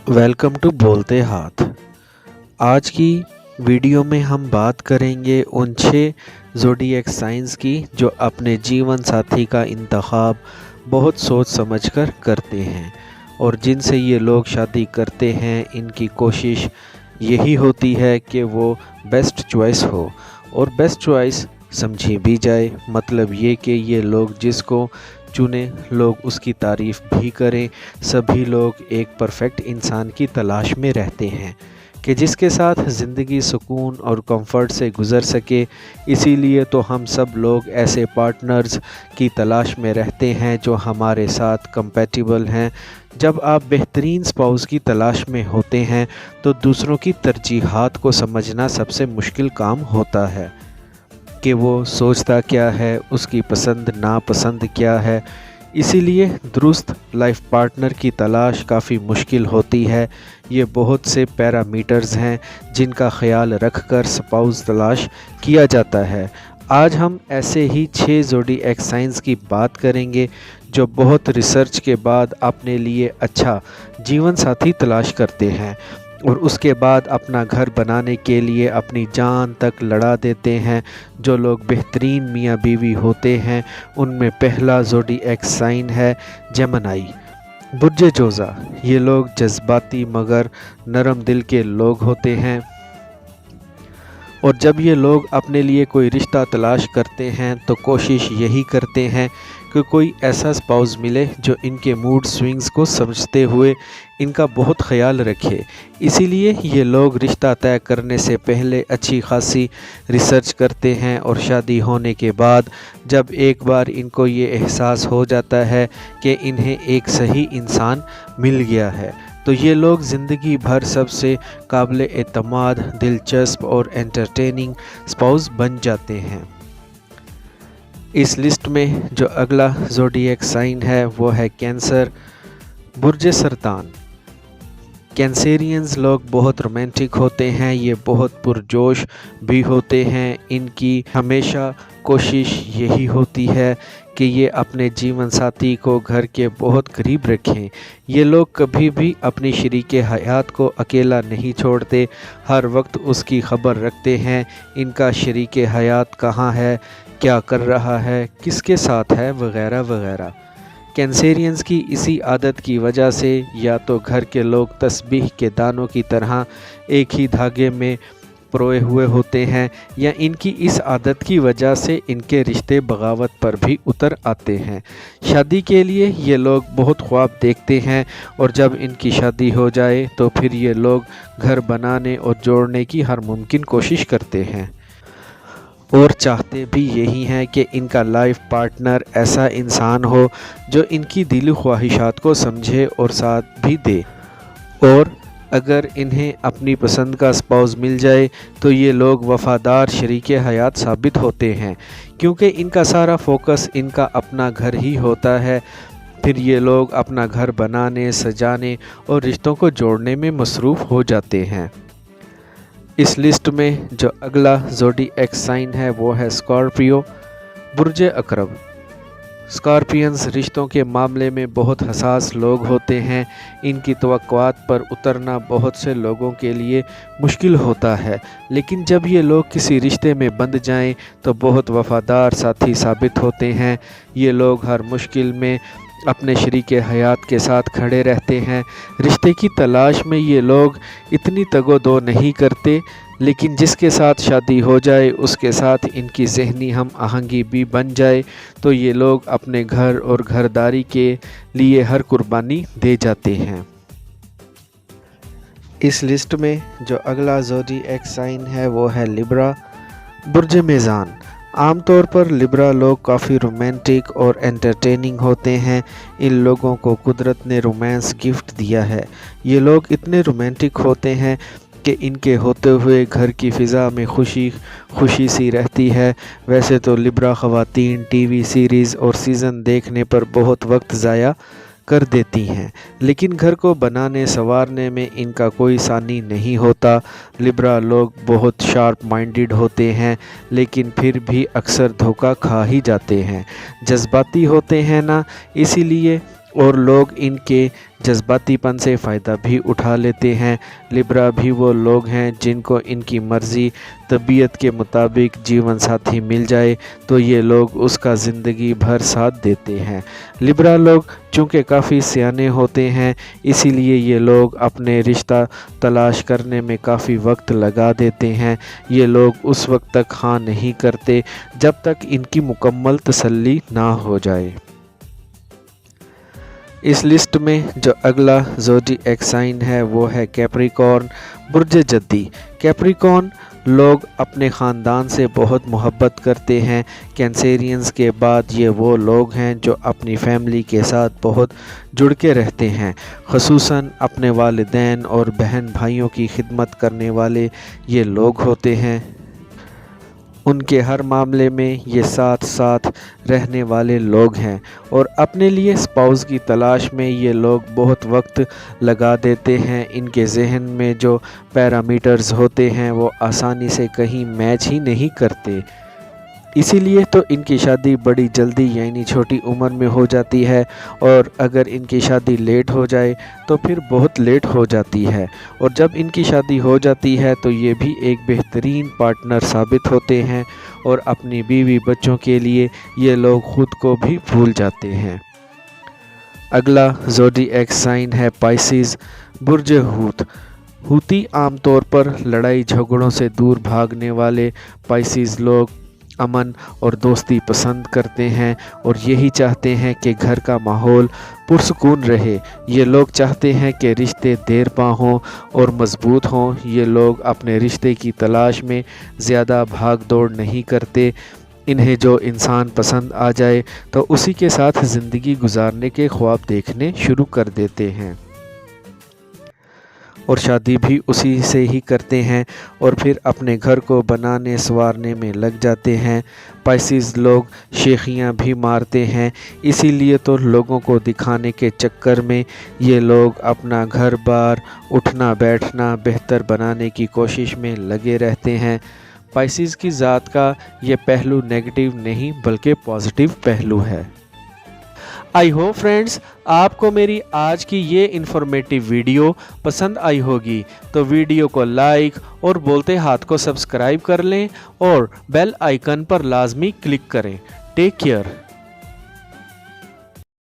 Welcome to बोलते हाथ। आज की वीडियो में हम बात करेंगे उन 6 ज़ोडिएक साइंस की जो अपने जीवन साथी का इंतखाब बहुत सोच समझकर करते हैं और जिनसे ये लोग शादी करते हैं। इनकी कोशिश यही होती है कि वो बेस्ट चॉइस हो और बेस्ट चॉइस समझी भी जाए। मतलब ये कि ये लोग जिसको चुने लोग उसकी तारीफ़ भी करें। सभी लोग एक परफेक्ट इंसान की तलाश में रहते हैं कि जिसके साथ ज़िंदगी सुकून और कंफर्ट से गुज़र सके। इसीलिए तो हम सब लोग ऐसे पार्टनर्स की तलाश में रहते हैं जो हमारे साथ कंपैटिबल हैं। जब आप बेहतरीन स्पाउस की तलाश में होते हैं तो दूसरों की तरजीहात को समझना सबसे मुश्किल काम होता है कि वो सोचता क्या है, उसकी पसंद नापसंद क्या है। इसीलिए दुरुस्त लाइफ पार्टनर की तलाश काफ़ी मुश्किल होती है। ये बहुत से पैरामीटर्स हैं जिनका ख्याल रखकर स्पाउस तलाश किया जाता है। आज हम ऐसे ही 6 ज़ोडिएक साइंस की बात करेंगे जो बहुत रिसर्च के बाद अपने लिए अच्छा जीवन साथी तलाश करते हैं और उसके बाद अपना घर बनाने के लिए अपनी जान तक लड़ा देते हैं। जो लोग बेहतरीन मियाँ बीवी होते हैं उनमें पहला ज़ोडिएक साइन है जेमिनी, बुर्ज जोज़ा। ये लोग जज्बाती मगर नरम दिल के लोग होते हैं और जब ये लोग अपने लिए कोई रिश्ता तलाश करते हैं तो कोशिश यही करते हैं कि कोई ऐसा स्पाउस मिले जो इनके मूड स्विंग्स को समझते हुए इनका बहुत ख्याल रखे। इसीलिए ये लोग रिश्ता तय करने से पहले अच्छी खासी रिसर्च करते हैं और शादी होने के बाद जब एक बार इनको ये एहसास हो जाता है कि इन्हें एक सही इंसान मिल गया है तो ये लोग ज़िंदगी भर सबसे काबिल एतमाद, दिलचस्प और एंटरटेनिंग स्पाउस बन जाते हैं। इस लिस्ट में जो अगला ज़ोडिएक साइन है वो है कैंसर, बुर्ज सरतान। कैंसेरियंस लोग बहुत रोमांटिक होते हैं, ये बहुत पुरजोश भी होते हैं। इनकी हमेशा कोशिश यही होती है कि ये अपने जीवन साथी को घर के बहुत करीब रखें। ये लोग कभी भी अपनी शरीके हयात को अकेला नहीं छोड़ते, हर वक्त उसकी खबर रखते हैं। इनका शरीके हयात कहाँ है, क्या कर रहा है, किसके साथ है, वगैरह वगैरह। कैंसेरियंस की इसी आदत की वजह से या तो घर के लोग तस्बीह के दानों की तरह एक ही धागे में परोए हुए होते हैं या इनकी इस आदत की वजह से इनके रिश्ते बगावत पर भी उतर आते हैं। शादी के लिए ये लोग बहुत ख्वाब देखते हैं और जब इनकी शादी हो जाए तो फिर ये लोग घर बनाने और जोड़ने की हर मुमकिन कोशिश करते हैं और चाहते भी यही हैं कि इनका लाइफ पार्टनर ऐसा इंसान हो जो इनकी दिली ख्वाहिशात को समझे और साथ भी दे। और अगर इन्हें अपनी पसंद का स्पाउस मिल जाए तो ये लोग वफ़ादार शरीके हयात साबित होते हैं क्योंकि इनका सारा फोकस इनका अपना घर ही होता है। फिर ये लोग अपना घर बनाने, सजाने और रिश्तों को जोड़ने में मसरूफ़ हो जाते हैं। इस लिस्ट में जो अगला ज़ोडिएक साइन है वो है स्कॉर्पियो, बुर्ज अकरब। स्कॉर्पियंस रिश्तों के मामले में बहुत हसास लोग होते हैं। इनकी तवक्कुआत पर उतरना बहुत से लोगों के लिए मुश्किल होता है, लेकिन जब ये लोग किसी रिश्ते में बंध जाएं तो बहुत वफ़ादार साथी साबित होते हैं। ये लोग हर मुश्किल में अपने शरीके हयात के साथ खड़े रहते हैं। रिश्ते की तलाश में ये लोग इतनी तगोदो नहीं करते, लेकिन जिसके साथ शादी हो जाए उसके साथ इनकी ज़हनी हम आहंगी भी बन जाए तो ये लोग अपने घर और घरदारी के लिए हर कुर्बानी दे जाते हैं। इस लिस्ट में जो अगला ज़ोडिएक साइन है वो है लिब्रा, बुर्ज मेज़ान। आमतौर पर लिब्रा लोग काफ़ी रोमांटिक और एंटरटेनिंग होते हैं। इन लोगों को कुदरत ने रोमांस गिफ्ट दिया है। ये लोग इतने रोमांटिक होते हैं कि इनके होते हुए घर की फ़िज़ा में खुशी खुशी सी रहती है। वैसे तो लिब्रा ख़वातीन टीवी सीरीज़ और सीज़न देखने पर बहुत वक्त ज़ाया कर देती हैं, लेकिन घर को बनाने संवारने में इनका कोई सानी नहीं होता। लिब्रा लोग बहुत शार्प माइंडेड होते हैं, लेकिन फिर भी अक्सर धोखा खा ही जाते हैं। जज्बाती होते हैं ना, इसीलिए और लोग इनके जज्बातीपन से फ़ायदा भी उठा लेते हैं। लिब्रा भी वो लोग हैं जिनको इनकी मर्ज़ी तबीयत के मुताबिक जीवन साथी मिल जाए तो ये लोग उसका ज़िंदगी भर साथ देते हैं। लिब्रा लोग चूँकि काफ़ी सियाने होते हैं, इसीलिए ये लोग अपने रिश्ता तलाश करने में काफ़ी वक्त लगा देते हैं। ये लोग उस वक्त तक हाँ नहीं करते जब तक इनकी मुकम्मल तसल्ली ना हो जाए। इस लिस्ट में जो अगला ज़ोडिएक साइन है वो है कैप्रिकॉर्न, बुर्ज जद्दी। कैप्रिकॉर्न लोग अपने ख़ानदान से बहुत मोहब्बत करते हैं। कैंसेरियंस के बाद ये वो लोग हैं जो अपनी फैमिली के साथ बहुत जुड़ के रहते हैं, ख़ुसूसन अपने वालिदैन और बहन भाइयों की खिदमत करने वाले ये लोग होते हैं। उनके हर मामले में ये साथ साथ रहने वाले लोग हैं और अपने लिए स्पाउस की तलाश में ये लोग बहुत वक्त लगा देते हैं। इनके जहन में जो पैरामीटर्स होते हैं वो आसानी से कहीं मैच ही नहीं करते, इसीलिए तो इनकी शादी बड़ी जल्दी यानी छोटी उम्र में हो जाती है, और अगर इनकी शादी लेट हो जाए तो फिर बहुत लेट हो जाती है, और जब इनकी शादी हो जाती है तो ये भी एक बेहतरीन पार्टनर साबित होते हैं और अपनी बीवी बच्चों के लिए ये लोग ख़ुद को भी भूल जाते हैं। अगला ज़ोडिएक साइन है पाइसिस, बुर्ज हूत। हूती आमतौर पर लड़ाई झगड़ों से दूर भागने वाले पाइसिस लोग अमन और दोस्ती पसंद करते हैं और यही चाहते हैं कि घर का माहौल पुरसुकून रहे। ये लोग चाहते हैं कि रिश्ते देर पा हों और मज़बूत हों। ये लोग अपने रिश्ते की तलाश में ज़्यादा भाग दौड़ नहीं करते। इन्हें जो इंसान पसंद आ जाए तो उसी के साथ ज़िंदगी गुजारने के ख्वाब देखने शुरू कर देते हैं और शादी भी उसी से ही करते हैं और फिर अपने घर को बनाने संवारने में लग जाते हैं। पाइसिस लोग शेखियाँ भी मारते हैं, इसीलिए तो लोगों को दिखाने के चक्कर में ये लोग अपना घर बार उठना बैठना बेहतर बनाने की कोशिश में लगे रहते हैं। पाइसिस की ज़ात का ये पहलू नेगेटिव नहीं बल्कि पॉजिटिव पहलू है। आई होप फ्रेंड्स आपको मेरी आज की ये इन्फॉर्मेटिव वीडियो पसंद आई होगी, तो वीडियो को लाइक और बोलते हाथ को सब्सक्राइब कर लें और बेल आइकन पर लाजमी क्लिक करें। Take care.